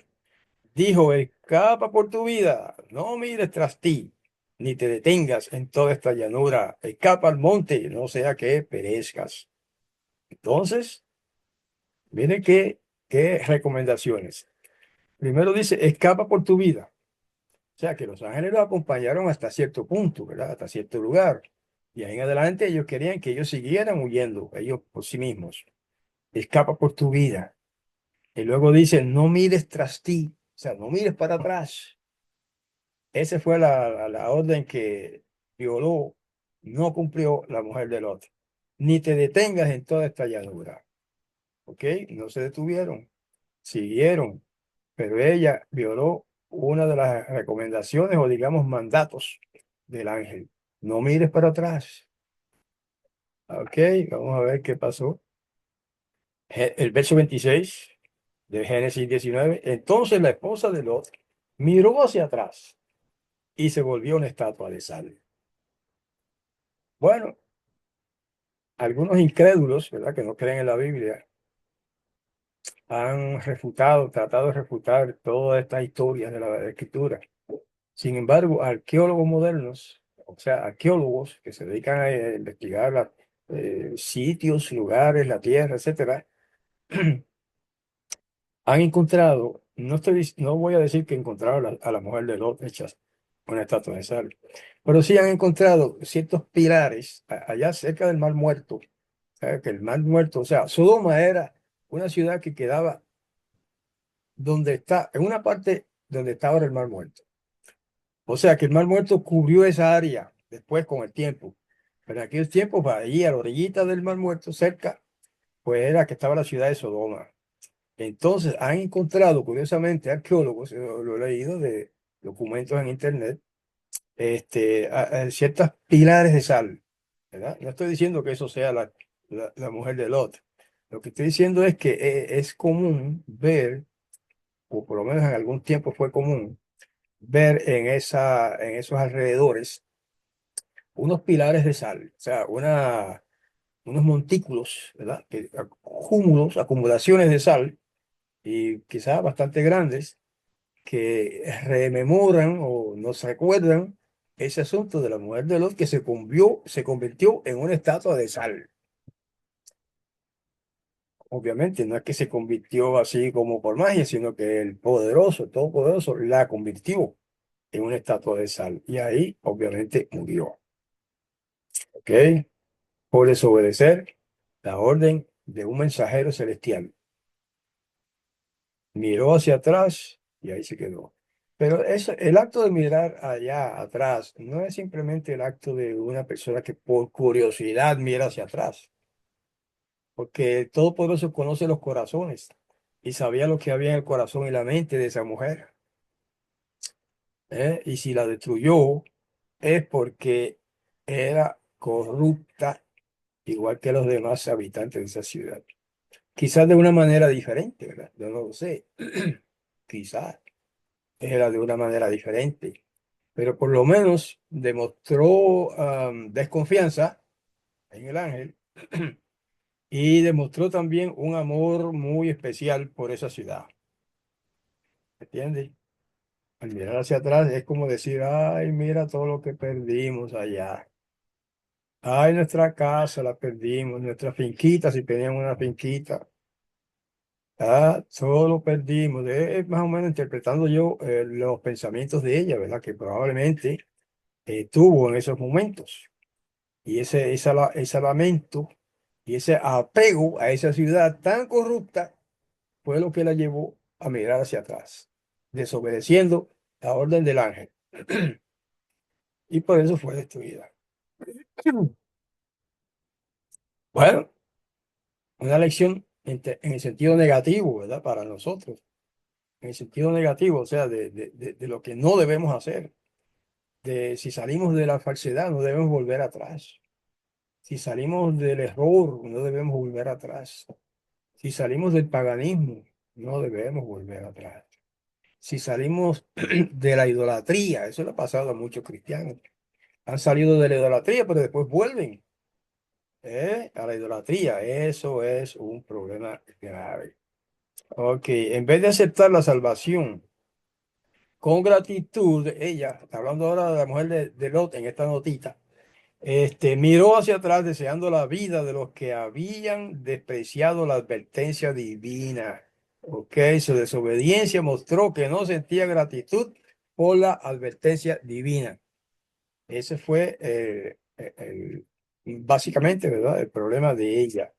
dijo, escapa por tu vida, no mires tras ti, ni te detengas en toda esta llanura, escapa al monte, no sea que perezcas. Entonces, miren qué recomendaciones. Primero dice, escapa por tu vida. O sea, que los ángeles los acompañaron hasta cierto punto, ¿verdad? Hasta cierto lugar. Y ahí en adelante ellos querían que ellos siguieran huyendo, ellos por sí mismos. Escapa por tu vida. Y luego dice, no mires tras ti, o sea, no mires para atrás. Esa fue la orden que violó, no cumplió la mujer de Lot. Ni te detengas en toda esta llanura. ¿Ok? No se detuvieron, siguieron, pero ella violó una de las recomendaciones o digamos mandatos del ángel. No mires para atrás. Ok, vamos a ver qué pasó. El verso 26 de Génesis 19. Entonces la esposa de Lot miró hacia atrás y se volvió una estatua de sal. Bueno, algunos incrédulos, ¿verdad? Que no creen en la Biblia, han refutado, tratado de refutar todas estas historias de la Escritura. Sin embargo, arqueólogos modernos, o sea, arqueólogos que se dedican a investigar sitios, lugares, la tierra, etcétera, han encontrado, no voy a decir que encontraron a la mujer de Lot hecha una estatua de sal, pero sí han encontrado ciertos pilares allá cerca del Mar Muerto. Que el Mar Muerto, o sea, Sodoma era una ciudad que quedaba donde está, en una parte donde está ahora el Mar Muerto. O sea que el Mar Muerto cubrió esa área después con el tiempo. Pero en aquellos tiempos, ahí a la orillita del Mar Muerto, cerca, pues era que estaba la ciudad de Sodoma. Entonces han encontrado, curiosamente, arqueólogos, lo he leído de documentos en internet, a ciertos pilares de sal, ¿verdad? No estoy diciendo que eso sea la mujer de Lot. Lo que estoy diciendo es que es común ver, o por lo menos en algún tiempo fue común, ver en esos alrededores unos pilares de sal, o sea, unos montículos, ¿verdad? Cúmulos, acumulaciones de sal, y quizás bastante grandes, que rememoran o nos recuerdan ese asunto de la mujer de Lot que se convirtió en una estatua de sal. Obviamente, no es que se convirtió así como por magia, sino que el poderoso, el todopoderoso, la convirtió en una estatua de sal. Y ahí, obviamente, murió. ¿Ok? Por desobedecer la orden de un mensajero celestial. Miró hacia atrás y ahí se quedó. Pero eso, el acto de mirar allá atrás no es simplemente el acto de una persona que por curiosidad mira hacia atrás, porque el Todopoderoso conoce los corazones y sabía lo que había en el corazón y la mente de esa mujer, ¿eh? Y si la destruyó es porque era corrupta, igual que los demás habitantes de esa ciudad. Quizás de una manera diferente, ¿verdad? Yo no lo sé. Quizás era de una manera diferente, pero por lo menos demostró desconfianza en el ángel y demostró también un amor muy especial por esa ciudad. ¿Entiendes? Al mirar hacia atrás es como decir, ay, mira todo lo que perdimos allá. Ay, nuestra casa la perdimos, nuestra finquita, si teníamos una finquita. Ah, todo lo perdimos. Es más o menos interpretando yo los pensamientos de ella, ¿verdad? Que probablemente tuvo en esos momentos. Y ese lamento y ese apego a esa ciudad tan corrupta fue lo que la llevó a mirar hacia atrás, desobedeciendo la orden del ángel. Y por eso fue destruida. Bueno, una lección en el sentido negativo, ¿verdad? Para nosotros, en el sentido negativo, o sea, de lo que no debemos hacer. De si salimos de la falsedad, no debemos volver atrás. Si salimos del error, no debemos volver atrás. Si salimos del paganismo, no debemos volver atrás. Si salimos de la idolatría, eso le ha pasado a muchos cristianos. Han salido de la idolatría, pero después vuelven, a la idolatría. Eso es un problema grave. Ok, en vez de aceptar la salvación con gratitud, ella, está hablando ahora de la mujer de Lot en esta notita, miró hacia atrás deseando la vida de los que habían despreciado la advertencia divina. Ok, su desobediencia mostró que no sentía gratitud por la advertencia divina. Ese fue básicamente, ¿verdad? El problema de ella.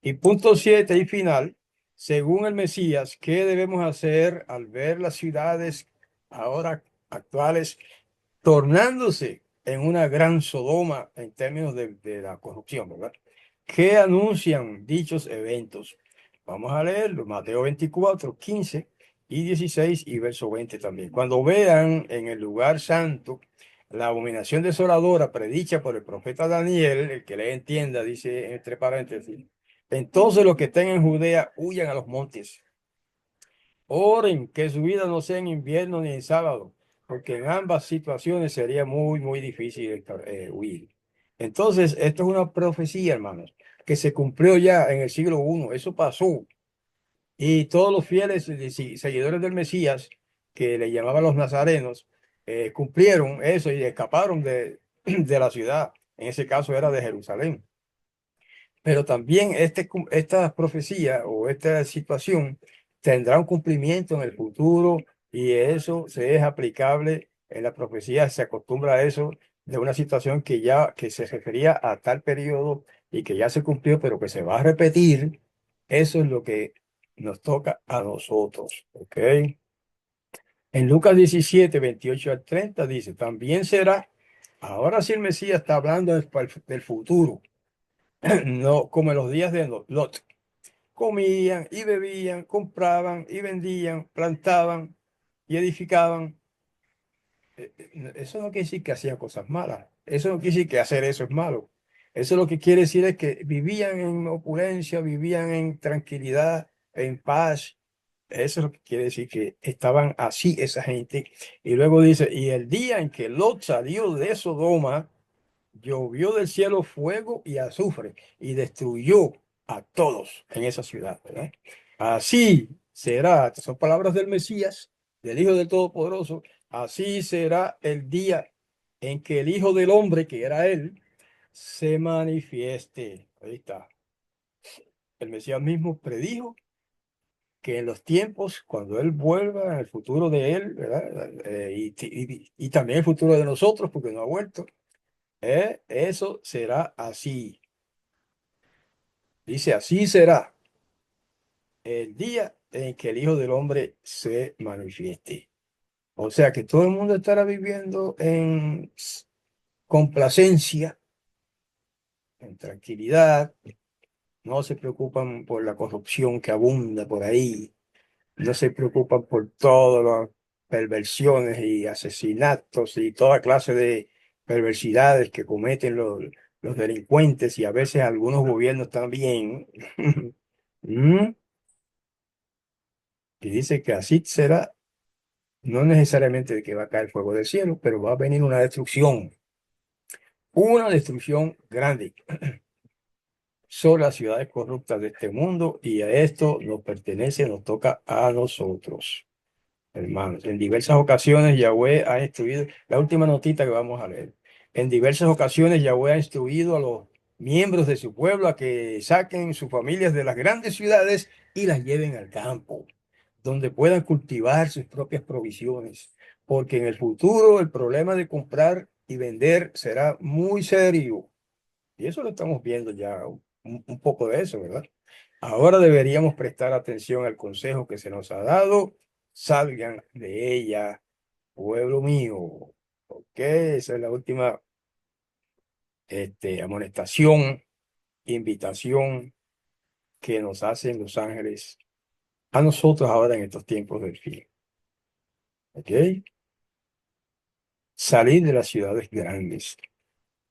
Y punto 7 y final, según el Mesías, ¿qué debemos hacer al ver las ciudades ahora actuales tornándose en una gran Sodoma en términos de la corrupción, ¿verdad? ¿Qué anuncian dichos eventos? Vamos a leerlo, Mateo 24, 15 y 16 y verso 20 también. Cuando vean en el lugar santo la abominación desoladora predicha por el profeta Daniel, el que le entienda, dice entre paréntesis, entonces los que estén en Judea huyan a los montes. Oren que su vida no sea en invierno ni en sábado, porque en ambas situaciones sería muy, muy difícil huir. Entonces, esto es una profecía, hermanos, que se cumplió ya en el siglo I. Eso pasó. Y todos los fieles y seguidores del Mesías, que le llamaban los nazarenos, cumplieron eso y escaparon de la ciudad. En ese caso era de Jerusalén. Pero también esta profecía o esta situación tendrá un cumplimiento en el futuro y eso se es aplicable en la profecía, se acostumbra a eso de una situación que se refería a tal periodo y que ya se cumplió, pero que se va a repetir. Eso es lo que nos toca a nosotros, ¿ok? En Lucas 17 28 al 30 dice, también será, ahora sí el Mesías está hablando del futuro, no como en los días de Lot. Comían y bebían, compraban y vendían, plantaban y edificaban. Eso no quiere decir que hacían cosas malas. Eso no quiere decir que hacer eso es malo. Eso lo que quiere decir es que vivían en opulencia, vivían en tranquilidad, en paz. Eso es lo que quiere decir que estaban así esa gente. Y luego dice, y el día en que Lot salió de Sodoma, llovió del cielo fuego y azufre y destruyó a todos en esa ciudad, ¿verdad? Así será, estas son palabras del Mesías, del Hijo del Todopoderoso, así será el día en que el Hijo del Hombre, que era él, se manifieste. Ahí está. El Mesías mismo predijo que en los tiempos, cuando Él vuelva, en el futuro de Él, ¿verdad? Y también el futuro de nosotros, porque no ha vuelto, eso será así. Dice, así será el día en que el Hijo del Hombre se manifieste. O sea que todo el mundo estará viviendo en complacencia, en tranquilidad, no se preocupan por la corrupción que abunda por ahí, no se preocupan por todas las perversiones y asesinatos y toda clase de perversidades que cometen los delincuentes y a veces algunos gobiernos también. Mm. Y dice que así será, no necesariamente de que va a caer fuego del cielo, pero va a venir una destrucción grande sobre las ciudades corruptas de este mundo y a esto nos pertenece, nos toca a nosotros. Hermanos, en diversas ocasiones Yahweh ha instruido, la última notita que vamos a leer, en diversas ocasiones Yahweh ha instruido a los miembros de su pueblo a que saquen sus familias de las grandes ciudades y las lleven al campo, donde puedan cultivar sus propias provisiones, porque en el futuro el problema de comprar y vender será muy serio. Y eso lo estamos viendo ya, un poco de eso, ¿verdad? Ahora deberíamos prestar atención al consejo que se nos ha dado. Salgan de ella, pueblo mío. Ok, esa es la última amonestación, invitación que nos hacen los ángeles a nosotros ahora en estos tiempos del fin. Ok, salir de las ciudades grandes.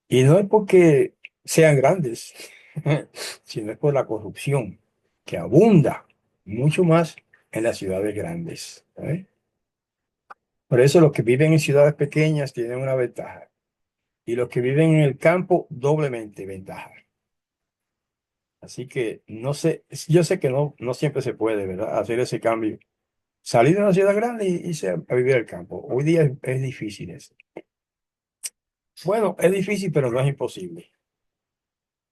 Y no es porque sean grandes, sino es por la corrupción que abunda mucho más en las ciudades grandes. ¿Eh? Por eso los que viven en ciudades pequeñas tienen una ventaja y los que viven en el campo doblemente ventaja. Así que no sé, yo sé que no siempre se puede, ¿verdad? Hacer ese cambio. Salir de una ciudad grande y irse a vivir al campo. Hoy día es difícil eso. Bueno, es difícil, pero no es imposible.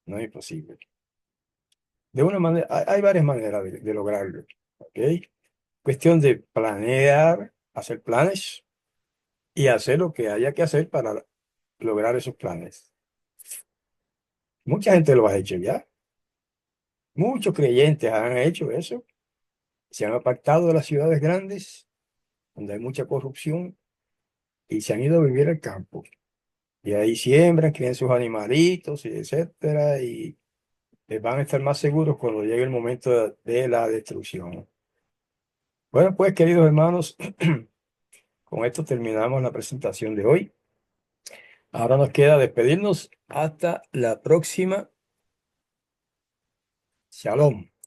No es imposible. De una manera, hay varias maneras de lograrlo. ¿Ok? Cuestión de planear, hacer planes y hacer lo que haya que hacer para lograr esos planes. Mucha gente lo ha hecho ya. Muchos creyentes han hecho eso. Se han apartado de las ciudades grandes, donde hay mucha corrupción, y se han ido a vivir al campo. Y ahí siembran, crían sus animalitos, y etcétera, y van a estar más seguros cuando llegue el momento de la destrucción. Bueno, pues, queridos hermanos, con esto terminamos la presentación de hoy. Ahora nos queda despedirnos hasta la próxima. Shalom.